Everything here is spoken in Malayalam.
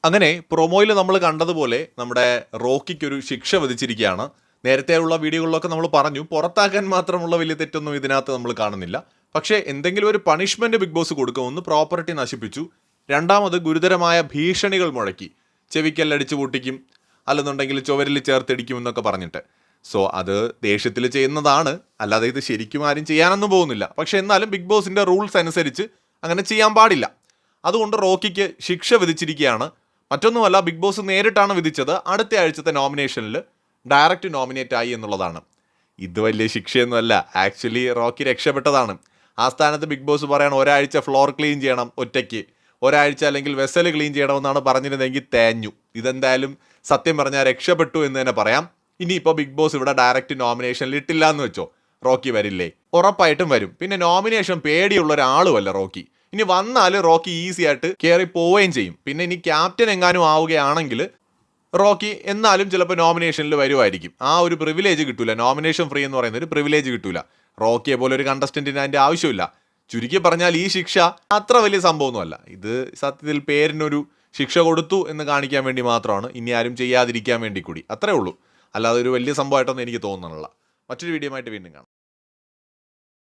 അങ്ങനെ പ്രൊമോയിൽ നമ്മൾ കണ്ടതുപോലെ നമ്മുടെ റോക്കിക്കൊരു ശിക്ഷ വിധിച്ചിരിക്കുകയാണ്. നേരത്തെയുള്ള വീഡിയോകളിലൊക്കെ നമ്മൾ പറഞ്ഞു പുറത്താക്കാൻ മാത്രമുള്ള വലിയ തെറ്റൊന്നും ഇതിനകത്ത് നമ്മൾ കാണുന്നില്ല. പക്ഷേ എന്തെങ്കിലും ഒരു പണിഷ്മെന്റ് ബിഗ് ബോസ് കൊടുക്കും. ഒന്ന് പ്രോപ്പർട്ടി നശിപ്പിച്ചു, രണ്ടാമത് ഗുരുതരമായ ഭീഷണികൾ മുഴക്കി, ചെവിക്കല്ലടിച്ചു പൊട്ടിക്കും, അല്ലെന്നുണ്ടെങ്കിൽ ചുവരിൽ ചേർത്തിടിക്കും എന്നൊക്കെ പറഞ്ഞിട്ട്. സോ അത് ദേഷ്യത്തിൽ ചെയ്യുന്നതാണ്, അല്ലാതെ ഇത് ശരിക്കും ആരും ചെയ്യാനൊന്നും പോകുന്നില്ല. പക്ഷെ എന്നാലും ബിഗ് ബോസിന്റെ റൂൾസ് അനുസരിച്ച് അങ്ങനെ ചെയ്യാൻ പാടില്ല. അതുകൊണ്ട് റോക്കിക്ക് ശിക്ഷ വിധിച്ചിരിക്കുകയാണ്. മറ്റൊന്നുമല്ല, ബിഗ് ബോസ് നേരിട്ടാണ് വിധിച്ചത്. അടുത്ത ആഴ്ചത്തെ നോമിനേഷനിൽ ഡയറക്റ്റ് നോമിനേറ്റ് ആയി എന്നുള്ളതാണ്. ഇത് വലിയ ശിക്ഷയൊന്നുമല്ല. Actually Rocky രക്ഷപ്പെട്ടതാണ്. ആ സ്ഥാനത്ത് ബിഗ് ബോസ് പറയണം ഒരാഴ്ച ഫ്ലോർ ക്ലീൻ ചെയ്യണം ഒറ്റയ്ക്ക്, ഒരാഴ്ച അല്ലെങ്കിൽ വെസൽ ക്ലീൻ ചെയ്യണമെന്നാണ് പറഞ്ഞിരുന്നെങ്കിൽ തേഞ്ഞു. ഇതെന്തായാലും സത്യം പറഞ്ഞാൽ രക്ഷപ്പെട്ടു എന്ന് തന്നെ പറയാം. ഇനിയിപ്പോൾ ബിഗ് ബോസ് ഇവിടെ ഡയറക്റ്റ് നോമിനേഷനിൽ ഇട്ടില്ല എന്ന് വെച്ചോ, റോക്കി വരില്ലേ? ഉറപ്പായിട്ടും വരും. പിന്നെ നോമിനേഷൻ പേടിയുള്ള ഒരാളുമല്ല റോക്കി. ഇനി വന്നാൽ റോക്കി ഈസി ആയിട്ട് കയറി പോവുകയും ചെയ്യും. പിന്നെ ഇനി ക്യാപ്റ്റൻ എങ്ങാനും ആവുകയാണെങ്കിൽ റോക്കി എന്നാലും ചിലപ്പോൾ നോമിനേഷനിൽ വരുമായിരിക്കും. ആ ഒരു പ്രിവിലേജ് കിട്ടൂല. നോമിനേഷൻ ഫ്രീ എന്ന് പറയുന്ന ഒരു പ്രിവിലേജ് കിട്ടൂല. റോക്കിയെ പോലെ ഒരു കണ്ടസ്റ്റന്റിന് അതിൻ്റെ ആവശ്യമില്ല. ചുരുക്കി പറഞ്ഞാൽ ഈ ശിക്ഷ അത്ര വലിയ സംഭവമൊന്നുമല്ല. ഇത് സത്യത്തിൽ പേരിനൊരു ശിക്ഷ കൊടുത്തു എന്ന് കാണിക്കാൻ വേണ്ടി മാത്രമാണ്, ഇനി ആരും ചെയ്യാതിരിക്കാൻ വേണ്ടി കൂടി. അത്രേ ഉള്ളൂ. അല്ലാതെ ഒരു വലിയ സംഭവമായിട്ടൊന്നും എനിക്ക് തോന്നുന്നില്ല. മറ്റൊരു വീഡിയോ ആയിട്ട് വീണ്ടും കാണാം.